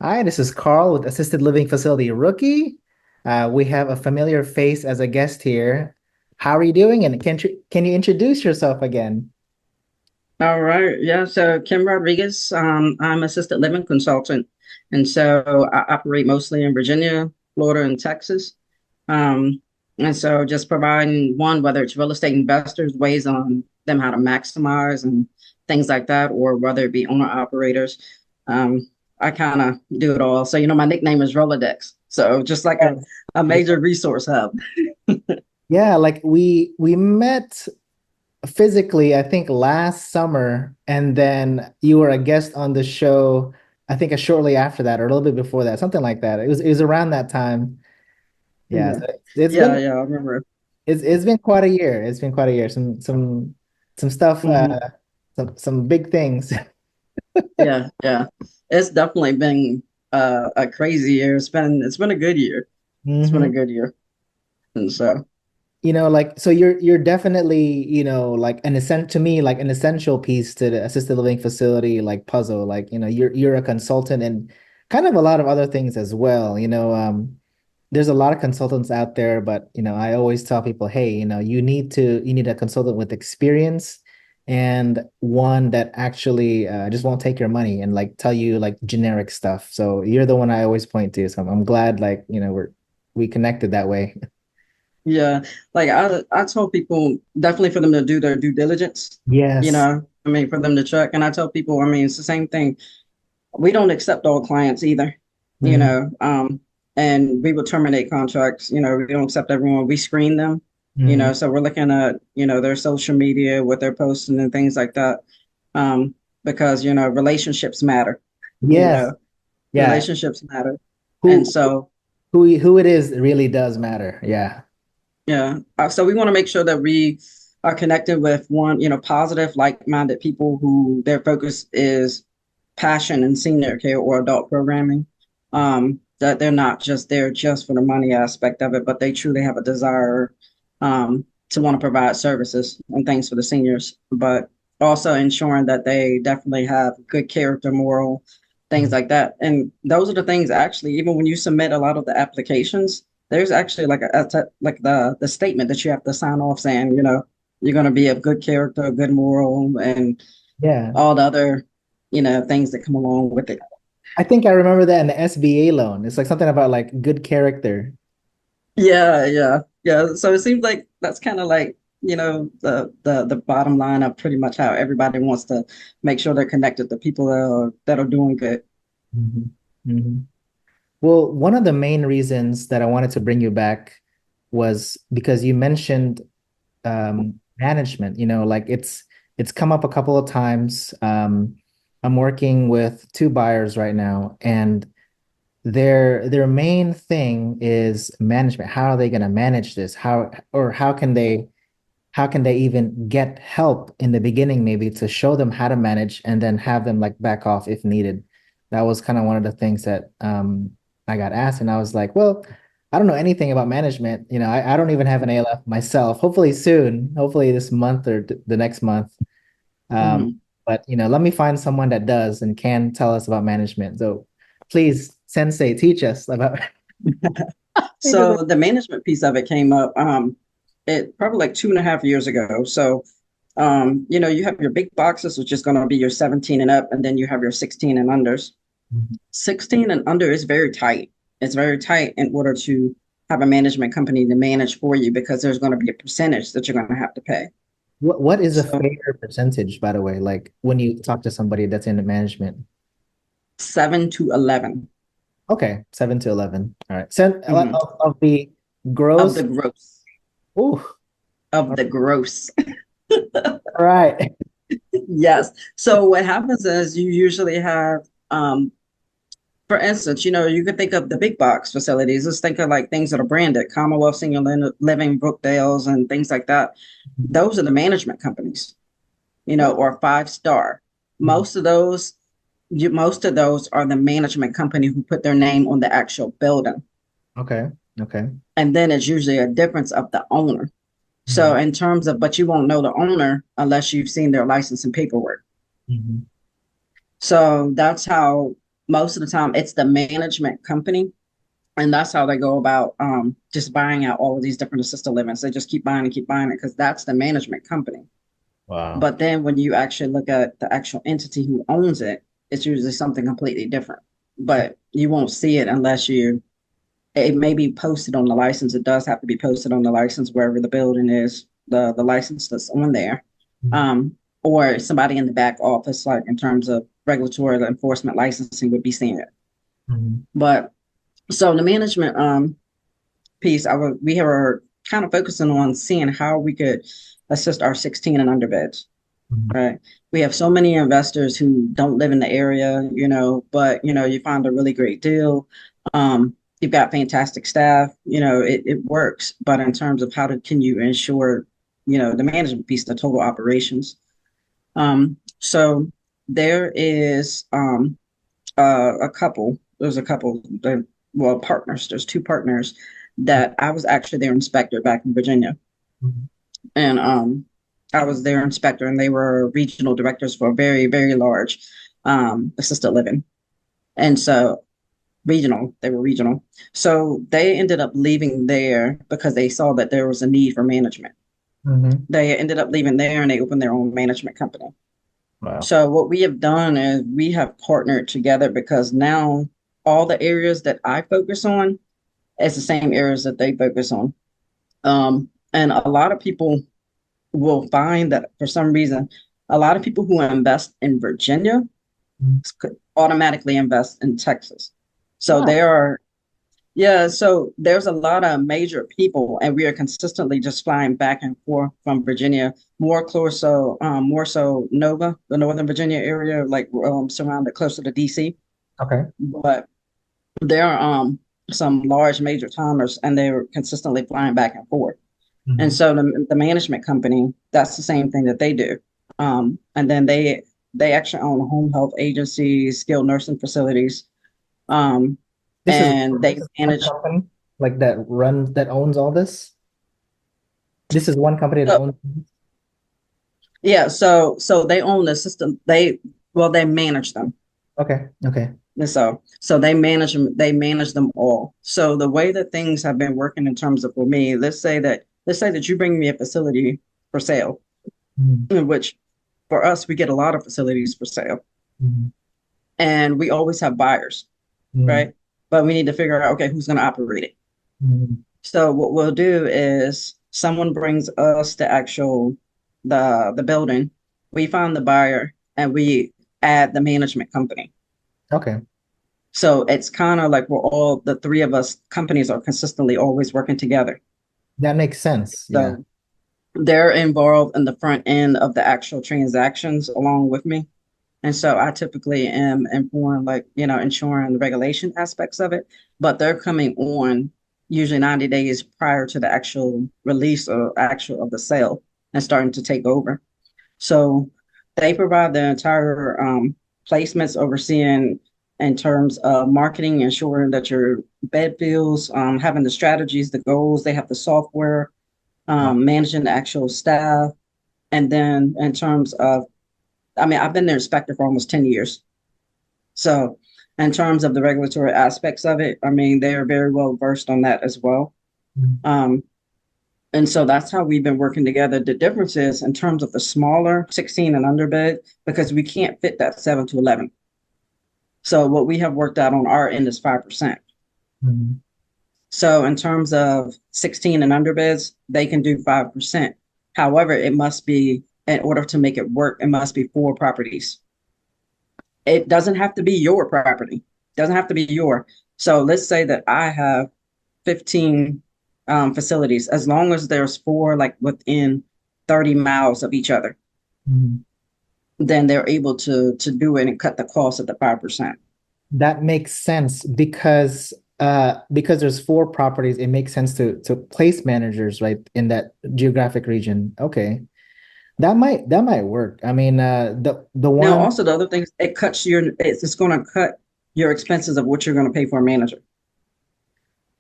Hi, this is Carl with Assisted Living Facility Rookie. We have a familiar face as a guest here. How are you doing? And can you introduce yourself again? All right. Yeah. So Kim Rodriguez, I'm assisted living consultant. And so I operate mostly in Virginia, Florida, and Texas. Um, and so just providing one, whether it's real estate investors, ways on them how to maximize and things like that, or whether it be owner operators. I kind of do it all. So, my nickname is Rolodex. So just like Yes. a Yeah, major resource hub. yeah, like we met physically, I think last summer, and then you were a guest on the show, I think shortly after that, or a little bit before that, something like that. It was around that time. Yeah, Yeah. so it's Yeah. been Yeah. I remember. it's been quite a year. It's been quite a year. Some stuff, Mhm. some big things. Yeah, yeah. It's definitely been a crazy year. It's been a good year. It's been a hmm good year. And so Like so you're definitely, like an essential to me, like an essential piece to the assisted living facility like puzzle. Like, you're a consultant and kind of a lot of other things as well. There's a lot of consultants out there, but I always tell people, hey, you need a consultant with experience and one that actually just won't take your money and like tell you like generic stuff. So you're the one I always point to. So I'm glad like, we connected that way. yeah, like I told people definitely for them to do their due diligence, Yes. I mean for them to check. And I tell people, I mean, it's the same thing. We don't accept all clients either, you Mm-hmm. know, and we will terminate contracts, we don't accept everyone. We screen them, Mm-hmm. so we're looking at, their social media, what they're posting and things like that. Because, relationships matter, you Yes. know, Yeah. relationships matter. And Who so, who it is really does matter. Yeah. yeah, so we want to make sure that we are connected with one, positive, like-minded people who their focus is passion in senior care or adult programming. That they're not just there just for the money aspect of it, but they truly have a desire to want to provide services and things for the seniors, but also ensuring that they definitely have good character, moral, things like that. And those are the things actually, even when you submit a lot of the applications, there's actually like like the statement that you have to sign off saying, you're going to be of good character, good moral, and Yeah. all the other, things that come along with it. I think I remember that in the SBA loan. It's like something about like good character. Yeah, yeah, yeah. So it seems like that's kind of like, the bottom line of pretty much how everybody wants to make sure they're connected to people that are doing good. Mhm. Mhm. Well, one of the main reasons that I wanted to bring you back was because you mentioned management, like it's come up a couple of times. I'm working with two buyers right now, and their main thing is management. How are they going to manage this? How can they even get help in the beginning, maybe to show them how to manage and then have them like back off if needed. That was kind of one of the things that I got asked, and I was like, well, I don't know anything about management. I don't even have an ALF myself. Hopefully soon, hopefully this month or the next month. Um, Mhm. but let me find someone that does and can tell us about management. So please, Sensei, teach us about teach us. So the management piece of it came up, it probably like 2.5 years ago. So, you have your big boxes, which is going to be your 17 and up, and then you have your 16 and unders. 16 and under is very tight. It's very tight in order to have a management company to manage for you because there's going to be a percentage that you're going to have to pay. What is a So fair percentage, by the way? Like when you talk to somebody that's in the management. 7 to 11. Okay, 7 to 11. All right. Sen Mhm. of the Of the gross. gross. Ooh, Of the gross. all right. Yes. So what happens is you usually have, for instance, you could think of the big box facilities. Let's think of like things that are branded, Commonwealth Senior Living, Brookdales, and things like that. Those are the management companies, or 5 star. Mhm. Most of those, most of those are the management company who put their name on the actual building. Okay. Okay. And then it's usually a difference of the owner. So Mhm. in terms of, but you won't know the owner unless you've seen their license and paperwork. Mhm. So that's how. most of the time it's the management company, and that's how they go about just buying out all of these different assisted livings. They just keep buying it because that's the management company. Wow. But then when you actually look at the actual entity who owns it, it's usually something completely different. But you won't see it unless you, it may be posted on the license. It does have to be posted on the license wherever the building is, the license that's on there. Mhm. Um, or somebody in the back office, like in terms of regulatory enforcement licensing, would be seeing it. Mhm. But so the management piece, we were kind of focusing on seeing how we could assist our 16 and under beds. Mhm. Right. We have so many investors who don't live in the area, but you find a really great deal. You've got fantastic staff, it works. But in terms of can you ensure, the management piece, the total operations. So there is there's a couple, well, partners. There's two partners that I was actually their inspector back in Virginia. Mhm. And I was their inspector, and they were regional directors for a very, very large assisted living. And so they were regional. So they ended up leaving there because they saw that there was a need for management. Mhm. They ended up leaving there and they opened their own management company. Wow. So what we have done is we have partnered together because now all the areas that I focus on is the same areas that they focus on. And a lot of people will find that for some reason, a lot of people who invest in Virginia Mhm. could automatically invest in Texas. So Oh, so there's a lot of major people, and we are consistently just flying back and forth from Virginia, more so Nova, the Northern Virginia area, like surrounded closer to DC. okay. But there are some large major timers, and they're consistently flying back and forth. And Mhm. so the management company, that's the same thing that they do. And then they actually own home health agencies, skilled nursing facilities, um, This is and they this is one manage. company like that owns all this. This is one company that So, owns. yeah, so they own the system. They manage them. Okay. Okay. And so they manage them all. So the way that things have been working in terms of for me, let's say that you bring me a facility for sale, Mhm. in which for us we get a lot of facilities for sale, Mhm. and we always have buyers, Mhm. right? But we need to figure out, okay, who's going to operate it. Mhm. So what we'll do is someone brings us the building, we find the buyer, and we add the management company. Okay. So it's kind of like the three of us companies are consistently always working together. That makes sense. Yeah. So they're involved in the front end of the actual transactions along with me. And so I typically am informed, like, ensuring the regulation aspects of it, but they're coming on usually 90 days prior to the actual release or actual of the sale and starting to take over. So they provide the entire placements, overseeing in terms of marketing, ensuring that your bed feels, having the strategies, the goals, they have the software, Wow. managing the actual staff. And then in terms of, I mean, I've been their inspector for almost 10 years. So, in terms of the regulatory aspects of it, I mean, they are very well versed on that as well. Mhm. Um, and so that's how we've been working together. The difference is in terms of the smaller 16 and under bed, because we can't fit that 7 to 11. So, what we have worked out on our end is 5%. Mhm. So, in terms of 16 and under beds, they can do 5%. However, in order to make it work, it must be 4 properties. It doesn't have to be your property. It doesn't have to be your. So let's say that I have 15 facilities, as long as there's four like within 30 miles of each other, Mhm. then they're able to do it and cut the cost at the 5%. That makes sense because there's four properties, it makes sense to place managers right in that geographic region. Okay. That might work. I mean, the Now, one also the other thing is it's going to cut your expenses of what you're going to pay for a manager.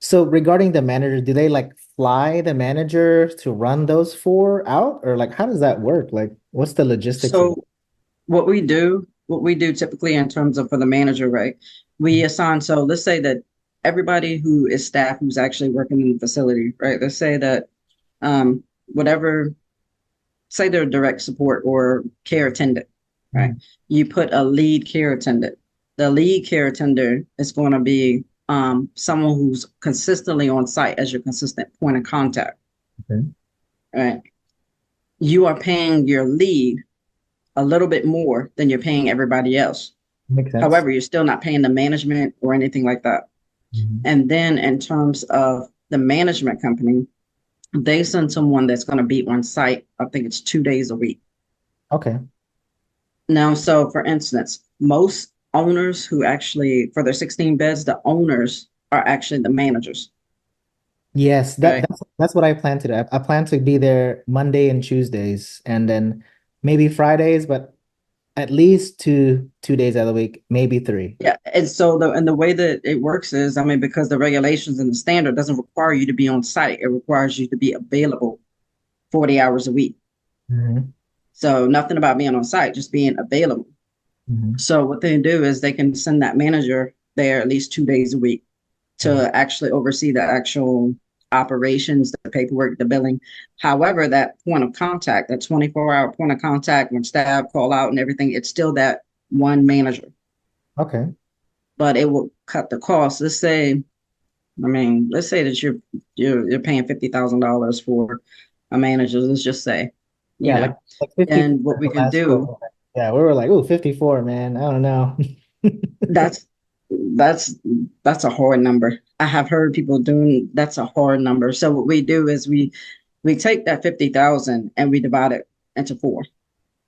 so regarding the manager, do they like fly the manager to run those four out, or like how does that work? Like, what's the logistics of it? So what we do what we do typically in terms of for the manager, right? We assign, so let's say that everybody who is staff who's actually working in the facility, right? Let's say that whatever, say they're direct support or care attendant, right? Mhm. You put a lead care attendant. The lead care attendant is going to be someone who's consistently on site as your consistent point of contact, Okay. right? You are paying your lead a little bit more than you're paying everybody else. Makes sense. However, you're still not paying the management or anything like that. Mhm. And then in terms of the management company, they send someone that's going to be on site. I think it's 2 days a week. Okay. Now, so for instance, most owners who actually, for their 16 beds, the owners are actually the managers, Yes, right? that's what I plan to do. I plan to be there Monday and Tuesdays, and then maybe Fridays, but at least two days out of the week, maybe three. Yeah. And so the way that it works is, I mean, because the regulations and the standard doesn't require you to be on site, it requires you to be available 40 hours a week. Hmm. So nothing about being on site, just being available. Hmm. So what they do is they can send that manager there at least 2 days a week Hmm. to actually oversee the actual operations, the paperwork, the billing. However, that point of contact, that 24-hour point of contact when staff call out and everything, it's still that one manager, Okay. but it will cut the cost. Let's say that you're paying $50,000 for a manager. Let's just say, you Yeah, know, like 54 and what we the can last do, school. Yeah, we were like, oh, 54, man. I don't know. that's that's that's a hard number. I have heard people doing that's a hard number. So what we do is we take that 50,000 and we divide it into four.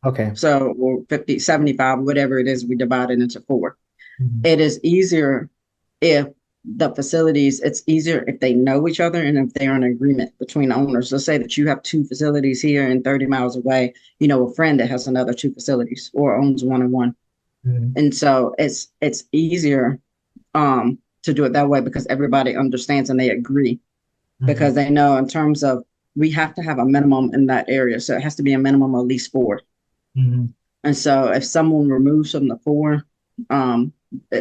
Okay. So or 50, 75, whatever it is, we divide it into four. Mhm. It is easier if the facilities, it's easier if they know each other and if they're in agreement between owners. Let's say that you have two facilities here and 30 miles away, you know, a friend that has another two facilities or owns one and one. Mhm. And so it's easier to do it that way because everybody understands and they agree because Mhm. they know in terms of we have to have a minimum in that area. So it has to be a minimum of at least four. Mhm. And so if someone removes from the four, I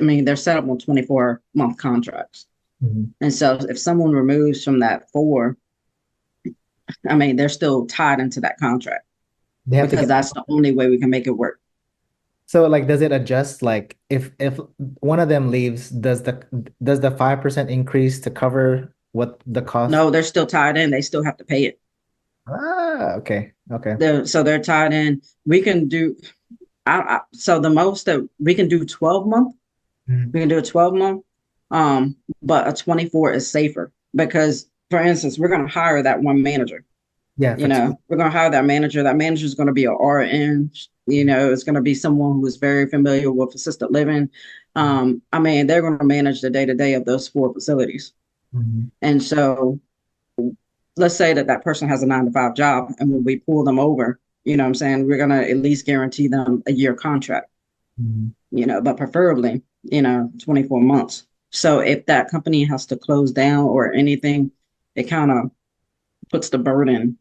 mean, they're set up on 24-month contracts. Mhm. And so if someone removes from that four, I mean, they're still tied into that contract They have to because get. that's the only way we can make it work. So like, does it adjust? Like, if one of them leaves, does the 5% increase to cover what the cost? No, they're still tied in. They still have to pay it. Ah, okay. Okay. They're tied in. We can do so the most that we can do 12 month. Mhm. We can do a 12 month. But a 24 is safer because, for instance, we're going to hire that one manager. Yeah, You for two. know, we're going to hire that manager. That manager is going to be a RN. You know, it's going to be someone who is very familiar with assisted living. I mean, they're going to manage the day to day of those four facilities. Mhm. And so, let's say that that person has a 9 to 5 job, and when we pull them over, you know, what I'm saying we're going to at least guarantee them a year contract. Mhm. You know, but preferably, 24 months. So if that company has to close down or anything, it kind of puts the burden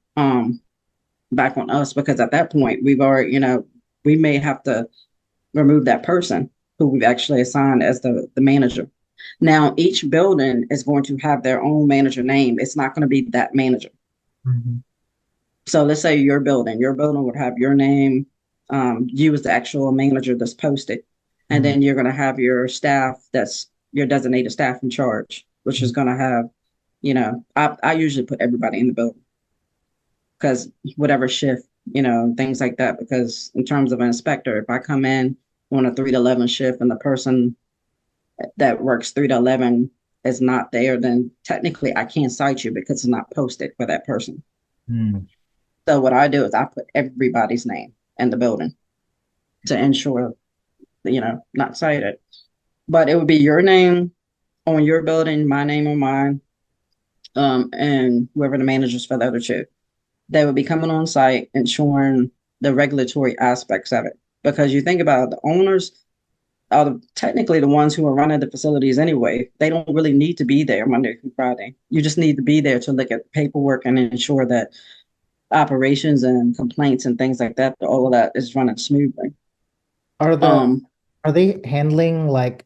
back on us because at that point we've already, we may have to remove that person who we've actually assigned as the manager. Now each building is going to have their own manager name. It's not going to be that manager. Mhm. So let's say your building would have your name, you as the actual manager that's posted. And Mhm. then you're going to have your staff that's your designated staff in charge, which is going to have, I usually put everybody in the building because whatever shift, things like that. Because in terms of an inspector, if I come in on a 3 to 11 shift and the person that works 3 to 11 is not there, then technically I can't cite you because it's not posted for that person. Mhm. So what I do is I put everybody's name in the building to ensure, not cited. But it would be your name on your building, my name on mine, and whoever the managers for the other two. They would be coming on site, ensuring the regulatory aspects of it. Because you think about it, the owners are technically the ones who are running the facilities anyway. They don't really need to be there Monday through Friday. You just need to be there to look at paperwork and ensure that operations and complaints and things like that, all of that is running smoothly. Are the Um, are they handling like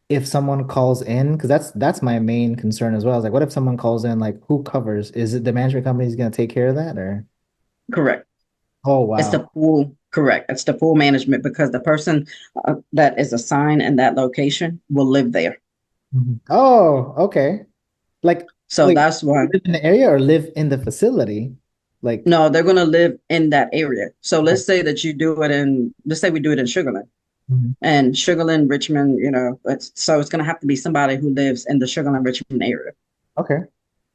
if someone calls in? Because that's my main concern as well. Is like, what if someone calls in? Like, who covers? Is it the management company's going to take care of that, or? Correct. Oh It's wow. the full, correct. It's the full management because the person that is assigned in that location will live there. Mhm. Oh, okay. Like, So wait, that's why, live in the area or live in the facility? Like, no, they're going to live in that area. So oh, let's say that you do it in, let's say we do it in Sugarland. mhm. And Sugarland, Richmond, so it's going to have to be somebody who lives in the Sugarland, Richmond area. Okay.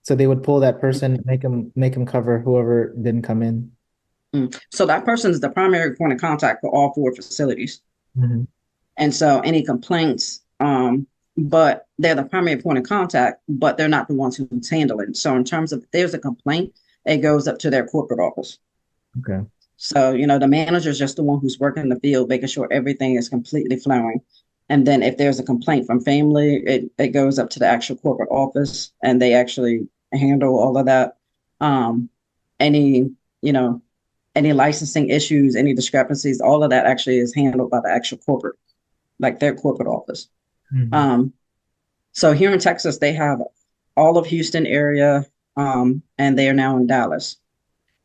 So they would pull that person, make them cover whoever didn't come in. Mm. So that person is the primary point of contact for all four facilities. Mhm. And so any complaints, but they're the primary point of contact, but they're not the ones who's handling. So in terms of if there's a complaint, it goes up to their corporate office. Okay. So, the manager is just the one who's working in the field, making sure everything is completely flowing. And then if there's a complaint from family, it goes up to the actual corporate office and they actually handle all of that. Any, you know, any licensing issues, any discrepancies, all of that actually is handled by the actual corporate, like their corporate office. Mhm. Um, so here in Texas, they have all of Houston area, and they are now in Dallas.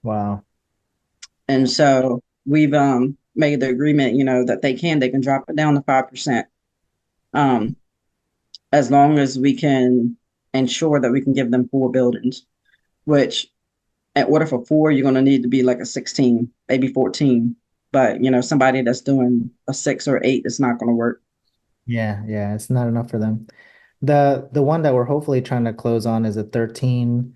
Wow. And so we've made the agreement, that they can drop it down to 5%, um, as long as we can ensure that we can give them four buildings, which in order for four, you're going to need to be like a 16, maybe 14. But, somebody that's doing a 6 or 8 is not going to work. Yeah, yeah, it's not enough for them. The one that we're hopefully trying to close on is a 13.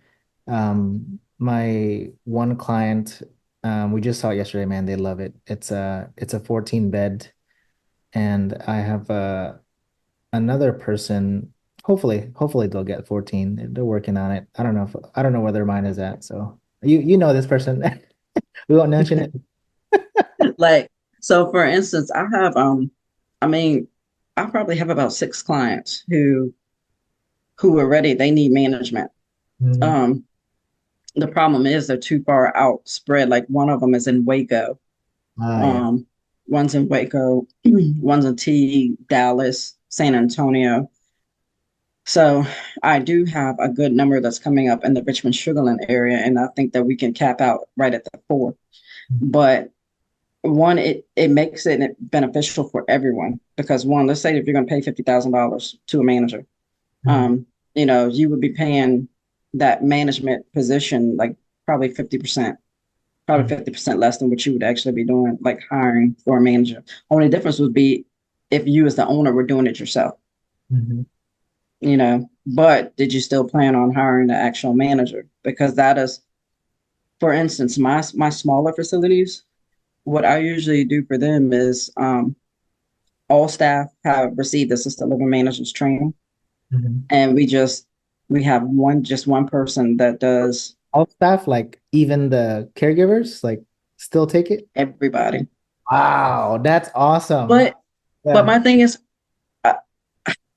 My one client, we just saw it yesterday, man. They love it. It's a 14 bed, and I have another person. Hopefully they'll get 14. They're working on it. I don't know where their mind is at. So you know this person. We won't mention it. Like, so for instance, I mean, I probably have about 6 clients who are ready. They need management. Mhm. Um, the problem is they're too far out spread. Like one of them is in Waco. Ah, yeah. Um, one's in Waco, one's in Dallas, San Antonio. So I do have a good number that's coming up in the Richmond Sugarland area, and I think that we can cap out right at the four. But one, it makes it beneficial for everyone because one, let's say if you're going to pay $50,000 to a manager, Mhm. you would be paying that management position like probably 50%, probably Mhm. 50% less than what you would actually be doing, like hiring for a manager. Only difference would be if you as the owner were doing it yourself, Mhm. but did you still plan on hiring the actual manager? Because that is, for instance, my smaller facilities, what I usually do for them is all staff have received assistant living managers training, Mhm. and we have one person that does All staff, like even the caregivers, like still take it. everybody. Wow, that's awesome. But but Yeah. my thing is, uh,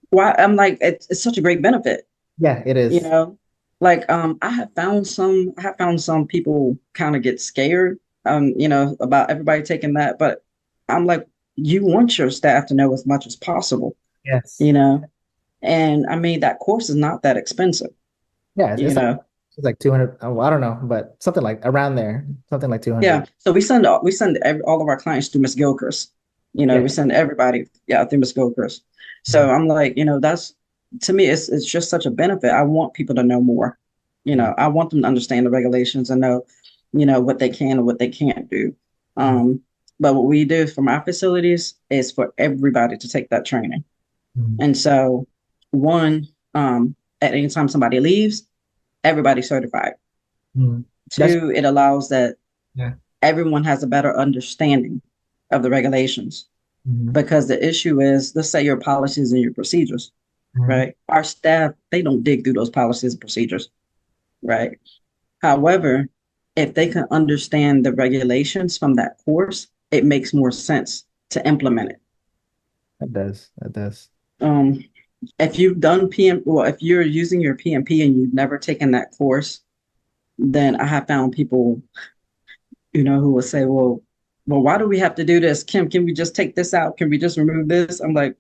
why I'm like it's such a great benefit, Yeah, it you is. know. Like I have found some people kind of get scared, about everybody taking that, but I'm like, you want your staff to know as much as possible, Yes. you know. And I mean that course is not that expensive, Yeah, you know. it's like 200. Oh, I don't know, but something like around there, something like Yeah. 200. So we send all of our clients through Miss Gilchrist. We Yeah. send everybody, yeah, through Miss Gilchrist. So Mhm. I'm like, that's to me, it's just such a benefit. I want people to know more. Yeah. I want them to understand the regulations and know, what they can and what they can't do. Mhm. Um, but what we do from our facilities is for everybody to take that training. Mhm. And so, one, at any time somebody leaves, everybody's certified. Mhm. That's Two, it allows that yeah. everyone has a better understanding of the regulations. Mhm. Because the issue is, let's say your policies and your procedures, Mhm. right? Our staff, they don't dig through those policies and procedures, right? However, if they can understand the regulations from that course, it makes more sense to implement it. That does. That does. Um, if you've done well, if you're using your PMP and you've never taken that course, then I have found people, who will say, well, well, why do we have to do this? Kim, can we just take this out? Can we just remove this? I'm like,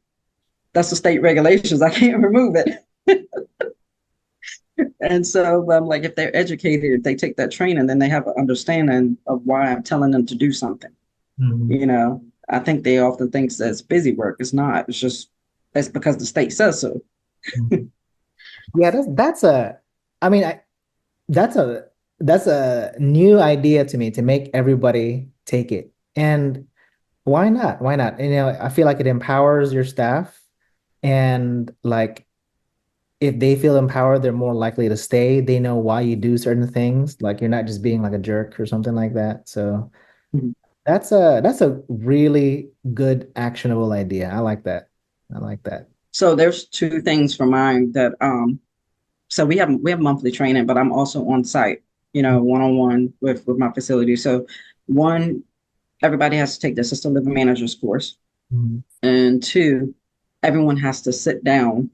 that's the state regulations. I can't remove it. And so I'm like, if they're educated, if they take that training, then they have an understanding of why I'm telling them to do something. Mhm. You know, I think they often think that it's busy work. It's not. It's just it's because the state says so. Mhm. Yeah, that's a I mean that's a that's a new idea to me to make everybody take it. And why not? Why not? You know, I feel like it empowers your staff and like if they feel empowered, they're more likely to stay. They know why you do certain things. Like you're not just being like a jerk or something like that. So that's a really good actionable idea. I like that. I like that. So there's two things for mine that so we have monthly training, but I'm also on site, one on one with my facility. So one, everybody has to take the assistant living managers course. Mhm. And two, everyone has to sit down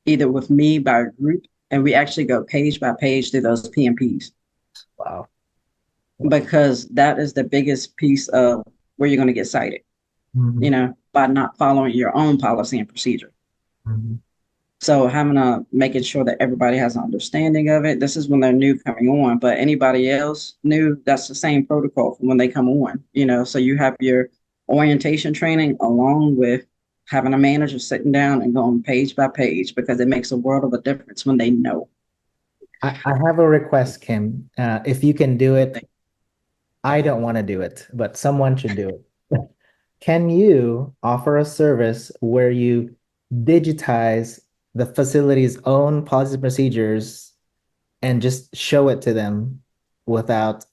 either with me by a group, and we actually go page by page through those PMPs Wow. because that is the biggest piece of where you're going to get cited, Mhm. by not following your own policy and procedure. Mhm. So having making sure that everybody has an understanding of it. This is when they're new coming on, but anybody else new, that's the same protocol from when they come on. So you have your orientation training along with having a manager sitting down and going page by page because it makes a world of a difference when they know. I have a request, Kim. If you can do it, I don't want to do it, but someone should do it. Can you offer a service where you digitize the facility's own policies and procedures and just show it to them without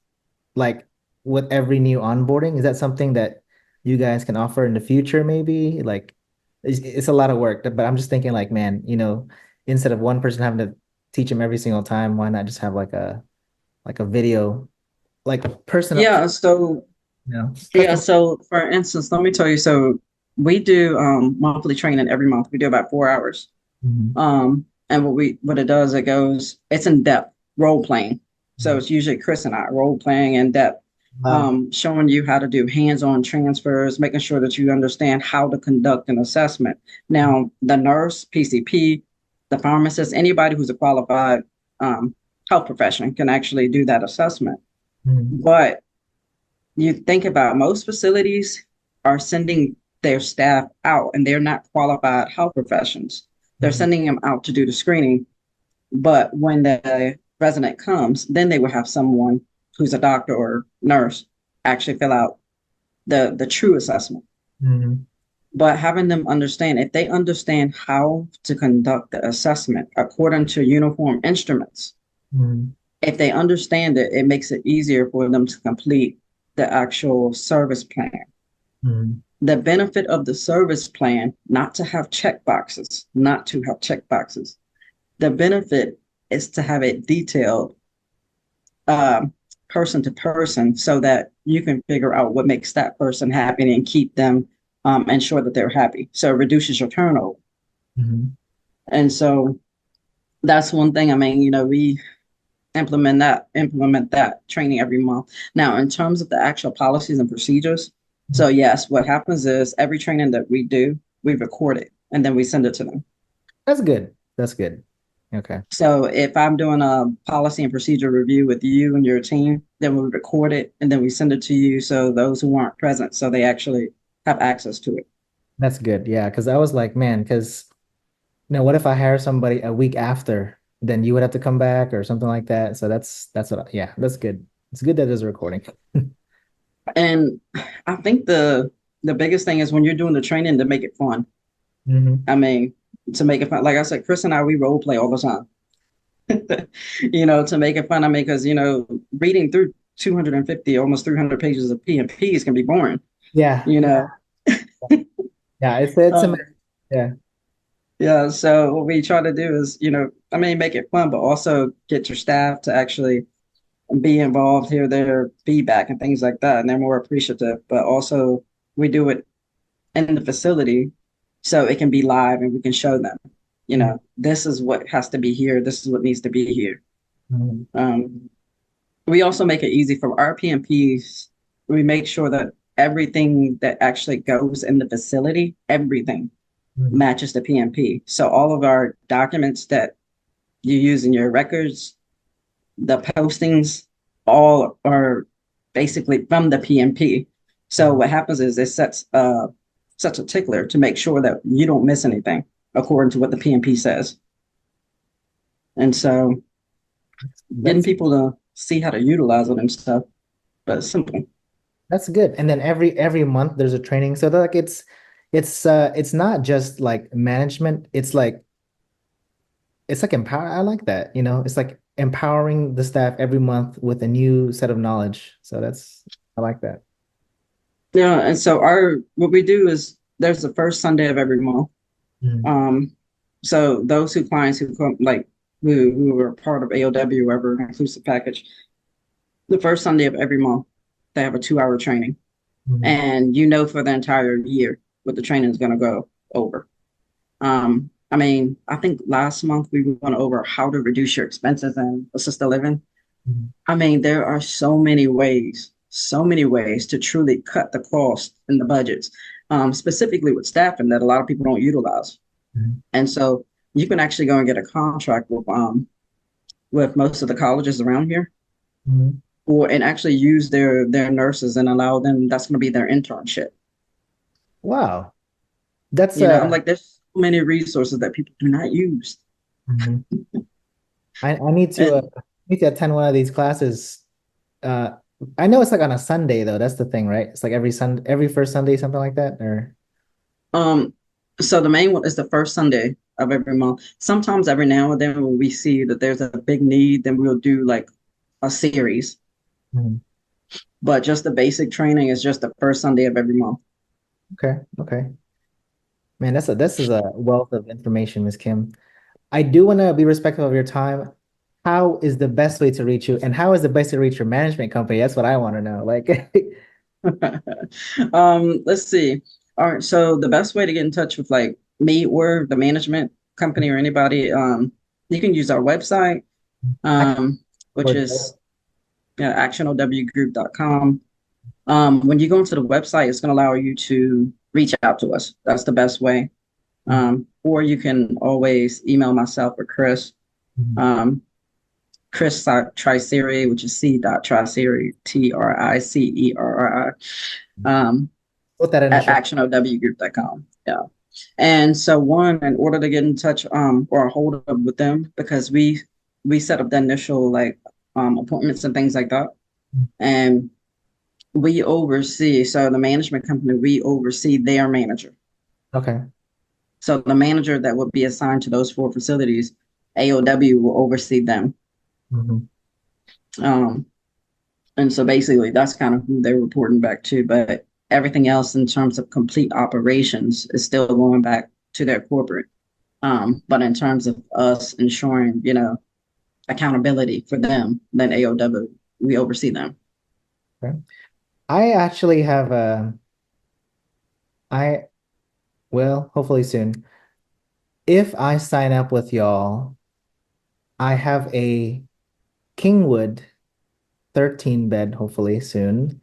like with every new onboarding? Is that something that you guys can offer in the future, maybe? Like it's a lot of work, but I'm just thinking like, man, instead of one person having to teach them every single time, why not just have like a video, like personal, Yeah, so yeah, custom. so for instance, let me tell you, so we do monthly training every month. We do about 4 hours. Mhm. And what it does, it's in depth role playing. So it's usually Chris and I role playing in depth, Wow. showing you how to do hands-on transfers, making sure that you understand how to conduct an assessment. Now, the nurse, PCP, the pharmacist, anybody who's a qualified health profession can actually do that assessment. Mhm. But you think about most facilities are sending their staff out and they're not qualified health professions. They're Mhm. sending them out to do the screening. But when the resident comes, then they will have someone who's a doctor or nurse actually fill out the true assessment. Mhm. But having them understand, if they understand how to conduct the assessment according to uniform instruments, Mhm. if they understand it, it makes it easier for them to complete the actual service plan. Mhm. The benefit of the service plan, not to have check boxes, not to have check boxes. The benefit is to have it detailed person to person so that you can figure out what makes that person happy and keep them ensure that they're happy. So it reduces your turnover. Mhm. And so that's one thing. I mean, we implement that training every month. Now, in terms of the actual policies and procedures, so yes, what happens is every training that we do, we record it and then we send it to them. That's good. That's good. Okay. So if I'm doing a policy and procedure review with you and your team, then we record it and then we send it to you so those who aren't present, so they actually have access to it. That's good. Yeah, because I was like, man, because what if I hire somebody a week after? Then you would have to come back or something like that. So that's yeah, that's good. It's good that there's a recording. And I think the biggest thing is when you're doing the training to make it fun. Hmm. I mean, to make it fun. Like I said, Chris and I, we role play all the time. To make it fun. I mean, because reading through 250, almost 300 pages of P&Ps can be boring. Yeah. You know, Yeah. It's a um, yeah. yeah. So what we try to do is, I mean, make it fun, but also get your staff to actually be involved, hear their feedback and things like that, and they're more appreciative. But also, we do it in the facility so it can be live and we can show them. This is what has to be here. This is what needs to be here. Mhm. Um, we also make it easy for our PMPs. We make sure that everything that actually goes in the facility, everything Mhm. matches the PMP. So all of our documents that you use in your records, the postings, all are basically from the PMP. So Mhm. what happens is it sets such a tickler to make sure that you don't miss anything according to what the PMP says. And so getting That's people to see how to utilize it and stuff, but it's simple. that's good. And then every month there's a training. So like it's not just like management. It's like empower. I like that. It's like empowering the staff every month with a new set of knowledge. So I like that. Yeah, and so our what we do is there's the first Sunday of every month. Mhm. Um, so those who clients who come like who are part of AOW or ever inclusive package, the first Sunday of every month, they have a 2 hour training. Mhm. And you know for the entire year what the training is gonna go over. I mean, I think last month we went over how to reduce your expenses in assisted living. Mhm. I mean, there are so many ways to truly cut the cost in the budgets, specifically with staffing that a lot of people don't utilize. Mhm. And so you can actually go and get a contract with most of the colleges around here, Mhm. or and actually use their nurses and allow them. That's going to be their internship. Wow. That's I'm like, there's so many resources that people do not use. Mhm. I need to And attend one of these classes. Uh I know it's like on a Sunday though. That's the thing, right? It's like every first Sunday, something like that, or um, so the main one is the first Sunday of every month. Sometimes every now and then when we see that there's a big need, then we'll do like a series. Mhm. But just the basic training is just the first Sunday of every month. Okay, okay. Man, this is a wealth of information, Miss Kim. I do want to be respectful of your time. How is the best way to reach you, and how is the best way to reach your management company? That's what I want to know. Like, Let's see. All right, so the best way to get in touch with like me or the management company or anybody, you can use our website, I um, which or is actionowgroup.com. When you go into the website, it's going to allow you to reach out to us. That's the best way. Or you can always email myself or Chris, um, Chris Triceri, which is C. Triceri, TRICERRI, put that in the at show. actionowgroup.com. Yeah. And so one, in order to get in touch or a hold of with them, because we set up the initial like appointments and things like that. And we oversee, so the management company, we oversee their manager. Okay. So the manager that would be assigned to those four facilities, AOW will oversee them. Mhm. Um, and so basically that's kind of who they're reporting back to. But everything else in terms of complete operations is still going back to their corporate. But in terms of us ensuring, accountability for them, then AOW, we oversee them. Okay. I actually have I will hopefully soon. If I sign up with y'all, I have a Kingwood 13 bed hopefully soon.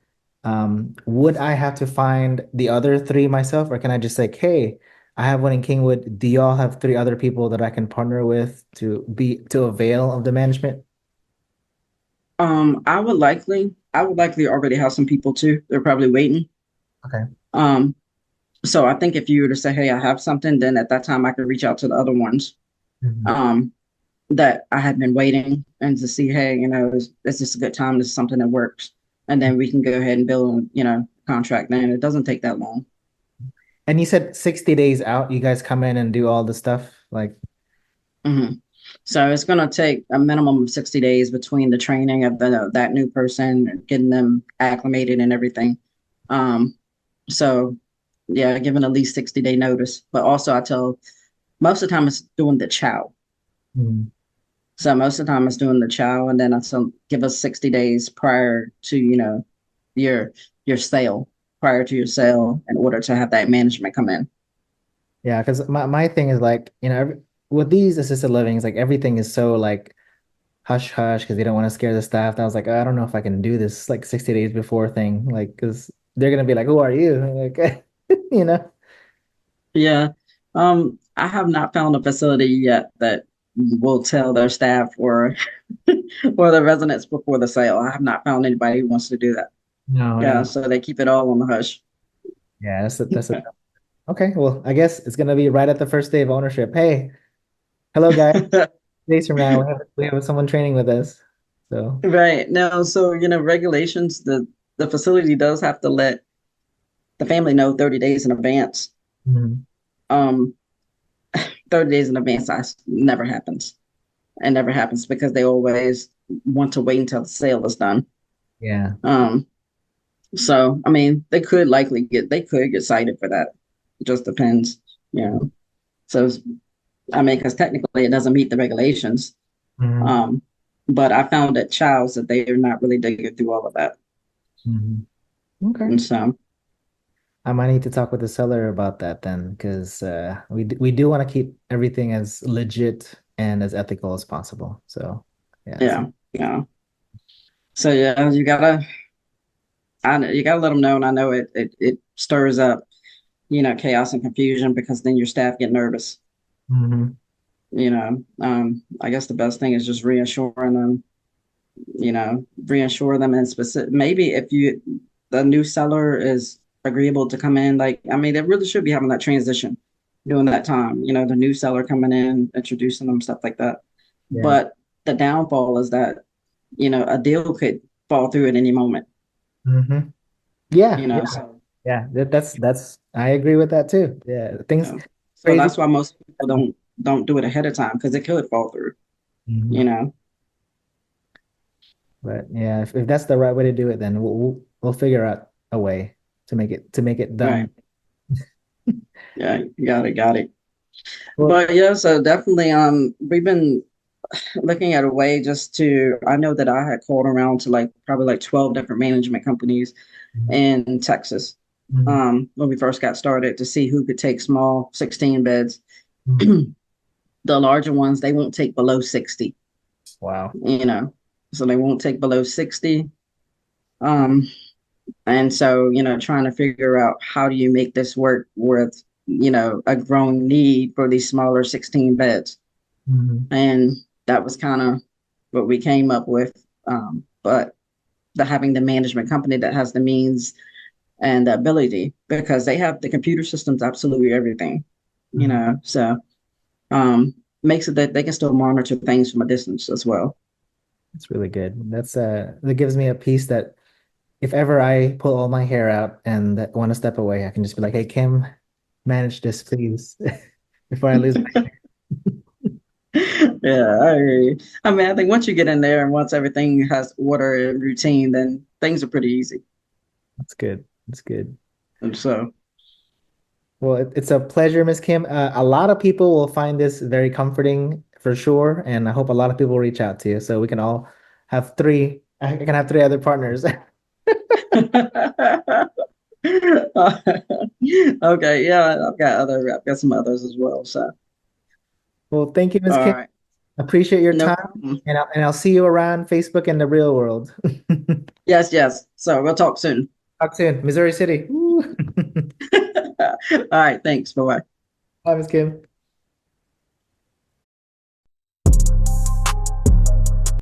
Would I have to find the other three myself, or can I just say, hey, I have one in Kingwood. Do y'all have three other people that I can partner with to avail of the management? I would likely already have some people too. They're probably waiting. Okay. Um, so I think if you were to say, "Hey, I have something," then at that time I could reach out to the other ones Mhm. um, that I had been waiting and to see, "Hey, is this a good time? This is something that works," and then we can go ahead and build, contract. Then it doesn't take that long. And you said 60 days out, you guys come in and do all the stuff like, hmm So it's going to take a minimum of 60 days between the training of that new person, getting them acclimated and everything. Um, so yeah, given at least 60-day notice. But also I tell most of the time it's doing the chow. Mhm. So most of the time it's doing the chow, and then I tell give us 60 days prior to, your your sale, prior to your sale in order to have that management come in. Yeah, because my thing is like, with these assisted livings, like everything is so like hush hush because they don't want to scare the staff. I was like, I don't know if I can do this like 60 days before thing. Like, because they're gonna be like, "Who are you?" Like, you know? Yeah. I have not found a facility yet that will tell their staff or or the residents before the sale. I have not found anybody who wants to do that. No, Yeah, no. so they keep it all on the hush. Yeah, that's a okay. Well, I guess it's gonna be right at the first day of ownership. Hey, hello, guys. Days from now, we have someone training with us. So, Right. Now, so regulations, the facility does have to let the family know 30 days in advance. mhm. Um, 30 days in advance never happens. It never happens because they always want to wait until the sale is done. Yeah. Um, so I mean, they could get cited for that. It just depends, you know. So I mean, because technically it doesn't meet the regulations. Mhm. Um, but I found at Child's that they are not really digging through all of that. Mhm. Okay. And so I might need to talk with the seller about that then, because we do want to keep everything as legit and as ethical as possible. So, yeah. yeah, yeah. So yeah, you gotta let them know. And I know it stirs up, chaos and confusion because then your staff get nervous. Mhm. I guess the best thing is just reassuring them, reassure them, and specific. Maybe if the new seller is agreeable to come in, like, I mean, they really should be having that transition during that time, the new seller coming in, introducing them, stuff like that. Yeah. But the downfall is that, a deal could fall through at any moment, Mhm. Yeah. Yeah. so, Yeah. That's I agree with that too. Yeah. Things so crazy. that's why most people don't do it ahead of time because it could fall through, you Mhm. know. But yeah, if that's the right way to do it, then we'll figure out a way to make it Right. done. Yeah, got it. Well, But yeah, so definitely we've been looking at a way just to I know that I had called around to like probably like 12 different management companies in Texas mhm. when we first got started to see who could take small 16 beds. Mhm. The larger ones, they won't take below 60, Wow. you know. So they won't take below 60. Um, and so, trying to figure out how do you make this work with, a growing need for these smaller 16 beds. Mhm. And that was kind of what we came up with. But having the management company that has the means and the ability because they have the computer systems, absolutely everything, Mhm. so um, makes it that they can still monitor things from a distance as well. That's really good. That gives me a piece that if ever I pull all my hair out and want to step away, I can just be like, "Hey, Kim, manage this, please," before I lose my. Yeah, I hear you. I mean, I think once you get in there and once everything has order and routine, then things are pretty easy. That's good. That's good. And so, Well, it's a pleasure, Miss Kim. A lot of people will find this very comforting for sure, and I hope a lot of people reach out to you so we can all have three. I can have three other partners. okay, yeah, I've got some others as well. So, Well, thank you, Miss all Kim. right, Appreciate your no time, problem. and I'll see you around Facebook in the real world. Yes, yes. So we'll talk soon. Talk soon, Missouri City. Woo. All right, thanks. Bye bye. Bye, Miss Kim.